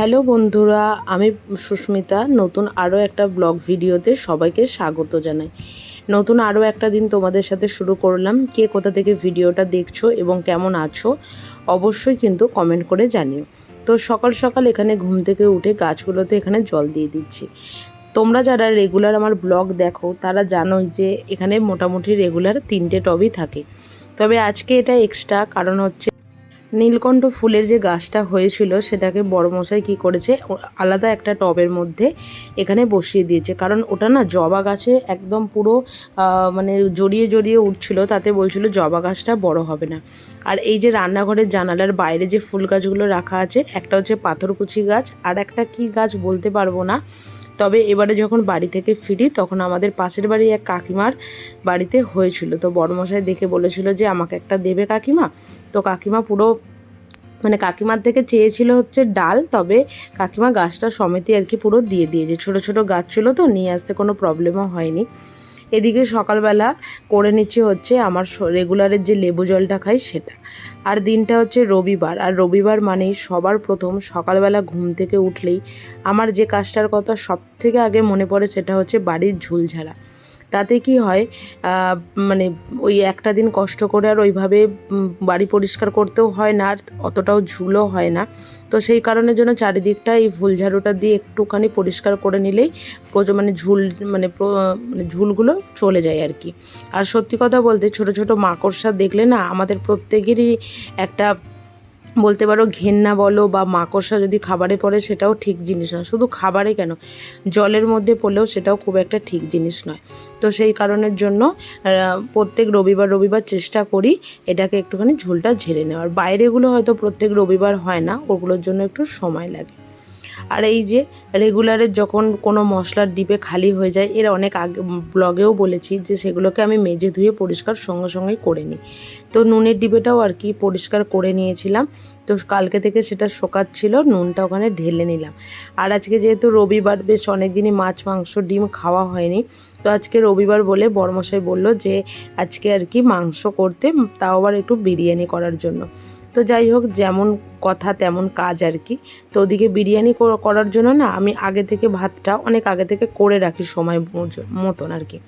Hello বন্ধুরা, আমি সুস্মিতা। নতুন আরও একটা ব্লগ ভিডিওতে সবাইকে স্বাগত জানাই। নতুন আরও একটা দিন তোমাদের সাথে শুরু করলাম। কে কোথা থেকে ভিডিওটা দেখছো এবং কেমন আছো অবশ্যই কিন্তু কমেন্ট করে জানিও। তো সকাল সকাল এখানে ঘুম থেকে উঠে গাছগুলোতে এখানে জল দিয়ে দিচ্ছি। তোমরা যারা রেগুলার আমার ব্লগ দেখো তারা জানোই যে এখানে মোটামুটি রেগুলার 3টে টবই থাকে। তবে আজকে এটা এক্সট্রা, কারণ হচ্ছে নীলকণ্ঠ ফুলের যে গাছটা হয়েছিল সেটাকে বড়মশাই কী করেছে, আলাদা একটা টবের মধ্যে এখানে বসিয়ে দিয়েছে। কারণ ওটা না জবা গাছে একদম পুরো মানে জড়িয়ে জড়িয়ে উঠছিল, তাতে বলছিল জবা গাছটা বড় হবে না। আর এই যে রান্নাঘরের জানালার বাইরে যে ফুল গাছগুলো রাখা আছে, একটা হচ্ছে পাথরকুচি গাছ, আর একটা কী গাছ বলতে পারবো না। তবে এবারে যখন বাড়ি থেকে ফিরি তখন আমাদের পাশের বাড়ি এক কাকিমার বাড়িতে হয়েছিল। তো বড়মশাই দেখে বলেছিল যে আমাকে একটা দেবে কাকিমা। তো কাকিমা পুরো মানে কাকিমার থেকে চেয়েছিল হচ্ছে ডাল, তবে কাকিমা গাছটা সমেতই আর কি পুরো দিয়ে দিয়েছে। ছোটো ছোটো গাছ ছিল তো নিয়ে আসতে কোনো প্রবলেমও হয়নি। এদিকে সকালবেলা করে নিচ্ছি হচ্ছে আমার রেগুলারের যে লেবু জলটা খাই সেটা। আর দিনটা হচ্ছে রবিবার, আর রবিবার মানেই সবার প্রথম সকালবেলা ঘুম থেকে উঠলেই আমার যে কাজটার কথা সব থেকে আগে মনে পড়ে সেটা হচ্ছে বাড়ির ঝুল ঝাড়া। তাতে কি হয়, মানে ওই একটা দিন কষ্ট করে আর ওইভাবে বাড়ি পরিষ্কার করতেও হয় না, আর অতটাও ঝুলও হয় না। তো সেই কারণের জন্য চারিদিকটা এই ফুল ঝাড়ুটা দিয়ে একটুখানি পরিষ্কার করে নিলেই মানে মানে ঝুলগুলো চলে যায় আর কি। আর সত্যি কথা বলতে ছোট ছোট মাকড়সা দেখলে না আমাদের প্রত্যেকেরই একটা বলতে পারো ঘেন্না বলো, বা মাকড়সা যদি খাবারে পড়ে সেটাও ঠিক জিনিস নয়। শুধু খাবারে কেন, জলের মধ্যে পড়লেও সেটাও খুব একটা ঠিক জিনিস নয়। তো সেই কারণের জন্য প্রত্যেক রবিবার রবিবার চেষ্টা করি এটাকে একটুখানি ঝুলটা ঝেড়ে নেওয়ার। বাইরেগুলো হয়তো প্রত্যেক রবিবার হয় না, ওগুলোর জন্য একটু সময় লাগে। আর এই যে রেগুলারের যখন কোনো মশলার ডিবে খালি হয়ে যায়, এর অনেক আগে ব্লগেও বলেছি যে সেগুলোকে আমি মেজে ধুয়ে পরিষ্কার সঙ্গে সঙ্গেই করে নিই। তো নুনের ডিবেটাও আর কি পরিষ্কার করে নিয়েছিলাম। তো কালকে থেকে সেটা শোকাচ্ছিল, নুনটা ওখানে ঢেলে নিলাম। আর আজকে যেহেতু রবিবার, বেশ অনেক দিনই মাছ মাংস ডিম খাওয়া হয়নি, তো আজকে রবিবার বলে বড়মশাই বলল যে আজকে আর কি মাংস করতে, তাও আবার একটু বিরিয়ানি করার জন্য। তো যাই হোক, যেমন কথা তেমন কাজ আর কি। তো ওদিকে বিরিয়ানি করার জন্য না আমি আগে থেকে ভাতটা অনেক আগে থেকে করে রাখি সময় মতন আর কি।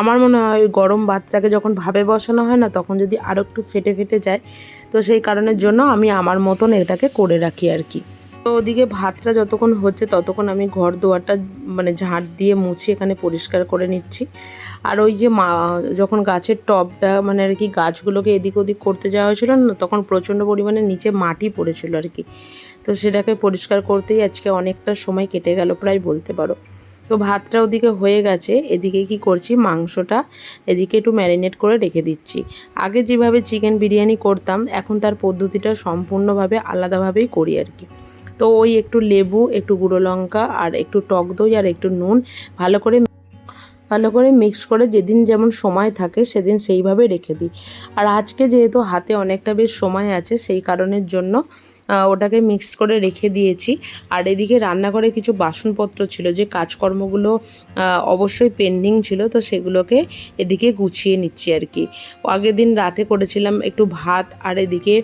আমার মনে হয় ওই গরম ভাতটাকে যখন ভাবে বসানো হয় না, তখন যদি আরও একটু ফেটে ফেটে যায়, তো সেই কারণের জন্য আমি আমার মতন এটাকে করে রাখি আর কি। তো ওদিকে ভাতটা যতক্ষণ হচ্ছে ততক্ষণ আমি ঘর দুয়ারটা মানে ঝাঁট দিয়ে মুছে এখানে পরিষ্কার করে নিচ্ছি। আর ওই যে যখন গাছের টবটা মানে আর কি গাছগুলোকে এদিক ওদিক করতে যাওয়া হয়েছিল না, তখন প্রচণ্ড পরিমাণে নিচে মাটি পড়েছিল আর কি। তো সেটাকে পরিষ্কার করতেই আজকে অনেকটা সময় কেটে গেল প্রায় বলতে পারো। তো ভাতটা ওদিকে হয়ে গেছে, এদিকে কি করছি মাংসটা এদিকে একটু ম্যারিনেট করে রেখে দিচ্ছি। আগে যেভাবে চিকেন বিরিয়ানি করতাম এখন তার পদ্ধতিটা সম্পূর্ণভাবে আলাদাভাবেই করি আর কি। তো ওই একটু লেবু, একটু গুঁড়ো লঙ্কা আর একটু টক দই আর একটু নুন ভালো করে মিক্স করে যেদিন যেমন সময় থাকে সেদিন সেইভাবে রেখে দিই। আর আজকে যেহেতু হাতে অনেকটা বেশ সময় আছে, সেই কারণের জন্য ওটাকে মিক্সড করে রেখে দিয়েছি। আর এদিকে রান্নাঘরে কিছু বাসনপত্র ছিল, যে কাজকর্মগুলো অবশ্যই পেন্ডিং ছিল, তো সেগুলোকে এদিকে গুছিয়ে নিচ্ছি আর কি। আগের দিন রাতে করেছিলাম একটু ভাত, আর এদিকে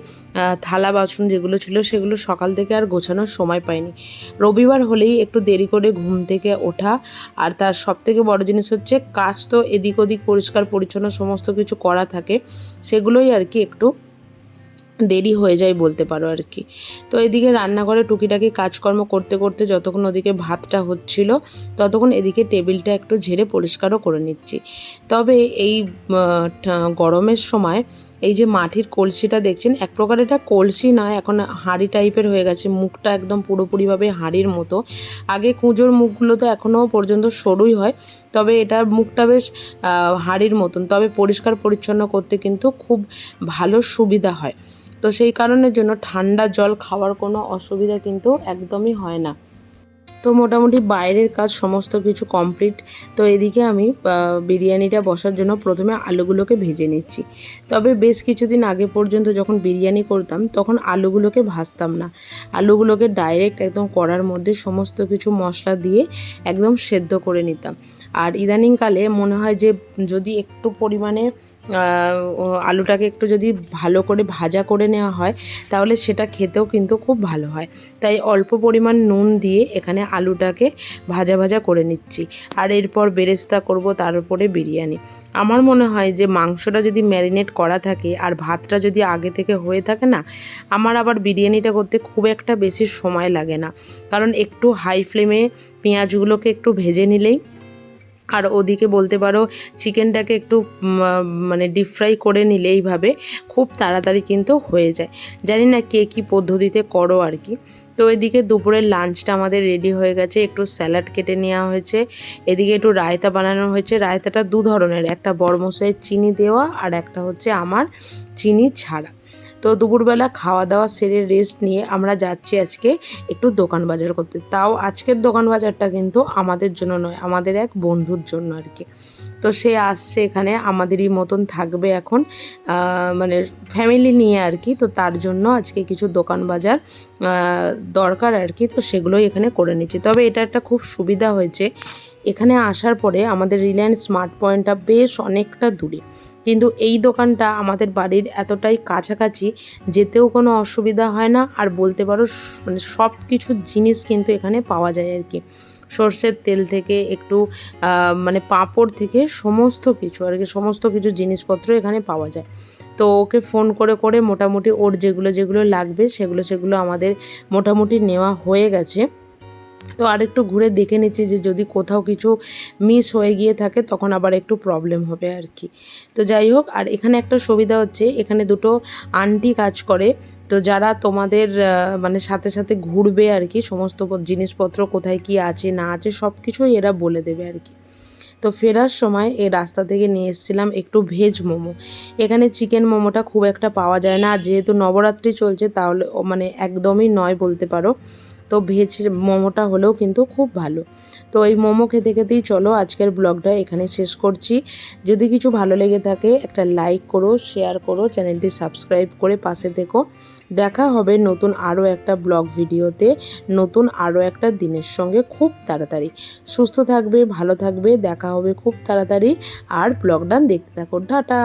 থালা বাসন যেগুলো ছিল সেগুলো সকাল থেকে আর গোছানোর সময় পাইনি। রবিবার হলেই একটু দেরি করে ঘুম থেকে ওঠা, আর তার সবথেকে বড় জিনিস হচ্ছে কাজ তো এদিক ওদিক পরিষ্কার পরিচ্ছন্ন সমস্ত কিছু করা থাকে, সেগুলোই আর কি একটু দেরি হয়ে যায় বলতে পারো আর কি। তো এদিকে রান্নাঘরে টুকিটাকি কাজকর্ম করতে করতে যতক্ষণ ওদিকে ভাতটা হচ্ছিল ততক্ষণ এদিকে টেবিলটা একটু ঝেড়ে পরিষ্কারও করে নিচ্ছি। তবে এই গরমের সময় এই যে মাটির কলসিটা দেখছেন, এক প্রকার এটা কলসি নয়, এখন হাঁড়ি টাইপের হয়ে গেছে, মুখটা একদম পুরোপুরিভাবে হাঁড়ির মতো। আগে কুঁজোর মুখগুলো তো এখনও পর্যন্ত সরুই হয়, তবে এটার মুখটা বেশ হাঁড়ির মতন। তবে পরিষ্কার পরিচ্ছন্ন করতে কিন্তু খুব ভালো সুবিধা হয়। তো সেই কারণের জন্য ঠান্ডা জল খাওয়ার কোনো অসুবিধা কিন্তু একদমই হয় না। তো মোটামুটি বাইরের কাজ সমস্ত কিছু কমপ্লিট। তো এদিকে আমি বিরিয়ানিটা বসার জন্য প্রথমে আলুগুলোকে ভেজে নিচ্ছি। তবে বেশ কিছুদিন আগে পর্যন্ত যখন বিরিয়ানি করতাম তখন আলুগুলোকে ভাজতাম না, আলুগুলোকে ডাইরেক্ট একদম কড়ার মধ্যে সমস্ত কিছু মশলা দিয়ে একদম সেদ্ধ করে নিতাম। আর ইদানিংকালে মনে হয় যে যদি একটু পরিমাণে আলুটাকে একটু যদি ভালো করে ভাজা করে নেওয়া হয় তাহলে সেটা খেতেও কিন্তু খুব ভালো হয়। তাই অল্প পরিমাণ নুন দিয়ে এখানে আলুটাকে ভাজা ভাজা করে নিচ্ছি। আর এরপর বেরেস্তা করব, তার উপরে বিরিয়ানি। আমার মনে হয় যে মাংসটা যদি ম্যারিনেট করা থাকে আর ভাতটা যদি আগে থেকে হয়ে থাকে না, আমার আবার বিরিয়ানিটা করতে খুব একটা বেশি সময় লাগে না। কারণ একটু হাই ফ্লেমে পেঁয়াজগুলোকে একটু ভেজে নিলেই, আর ওদিকে বলতে পারো চিকেনটাকে একটু মানে ডিপ ফ্রাই করে নিলে এইভাবে খুব তাড়াতাড়ি কিন্তু হয়ে যায়। জানি না কে কী পদ্ধতিতে করো আর কি। তো এদিকে দুপুরের লাঞ্চটা আমাদের রেডি হয়ে গেছে। একটু স্যালাড কেটে নেওয়া হয়েছে, এদিকে একটু রায়তা বানানো হয়েছে। রায়তাটা দু ধরনের, একটা বড়মশাইয়ের চিনি দেওয়া আর একটা হচ্ছে আমার চিনি ছাড়া। তো দুপুরবেলা খাওয়া দাওয়া সেরে রেস্ট নিয়ে আমরা যাচ্ছি আজকে একটু দোকান বাজার করতে। তাও আজকের দোকান বাজারটা কিন্তু আমাদের জন্য নয়, আমাদের এক বন্ধুর জন্য আর কি। তো সে আসছে এখানে, আমাদেরই মতন থাকবে এখন, মানে ফ্যামিলি নিয়ে আর কি। তো তার জন্য আজকে কিছু দোকান বাজার দরকার আর কি, তো সেগুলোই এখানে করে নিচ্ছি। তবে এটা একটা খুব সুবিধা হয়েছে, এখানে আসার পরে আমাদের রিলায়েন্স স্মার্ট পয়েন্টটা বেশ অনেকটা দূরে, কিন্তু এই দোকানটা আমাদের বাড়ির এতটাই কাছাকাছি, যেতেও কোনো অসুবিধা হয় না। আর বলতে পারো মানে সব কিছু জিনিস কিন্তু এখানে পাওয়া যায় আর কি। সর্ষের তেল থেকে একটু মানে পাঁপড় থেকে সমস্ত কিছু আর কি, সমস্ত কিছু জিনিসপত্র এখানে পাওয়া যায়। তো ওকে ফোন করে করে মোটামুটি ওর যেগুলো যেগুলো লাগবে সেগুলো আমাদের মোটামুটি নেওয়া হয়ে গেছে। তো আরেকটু ঘুরে দেখে নিচ্ছি যে যদি কোথাও কিছু মিস হয়ে গিয়ে থাকে তখন আবার একটু প্রবলেম হবে আর কি। তো যাই হোক, আর এখানে একটা সুবিধা হচ্ছে, এখানে দুটো আন্টি কাজ করে। তো যারা তোমাদের মানে সাথে সাথে ঘুরবে আর কি, সমস্ত জিনিসপত্র কোথায় কি আছে না আছে সব কিছুই এরা বলে দেবে আর কি। তো ফেরার সময় এই রাস্তা থেকে নিয়ে এসেছিলাম একটু ভেজ মোমো। এখানে চিকেন মোমোটা খুব একটা পাওয়া যায় না, যেহেতু নবরাত্রি চলছে তাহলে মানে একদমই নয় বলতে পারো। তো ভেজ মোমোটা হলেও কিন্তু খুব ভালো। তো এই মোমো খেতে খেতেই চলো আজকের ব্লগটা এখানে শেষ করছি। যদি কিছু ভালো লেগে থাকে একটা লাইক করো, শেয়ার করো, চ্যানেলটি সাবস্ক্রাইব করে পাশে থেকো। দেখা হবে নতুন আরও একটা ব্লগ ভিডিওতে, নতুন আরও একটা দিনের সঙ্গে খুব তাড়াতাড়ি। সুস্থ থাকবে, ভালো থাকবে, দেখা হবে খুব তাড়াতাড়ি। আর ব্লগটা দেখতে থাকো। টাটা।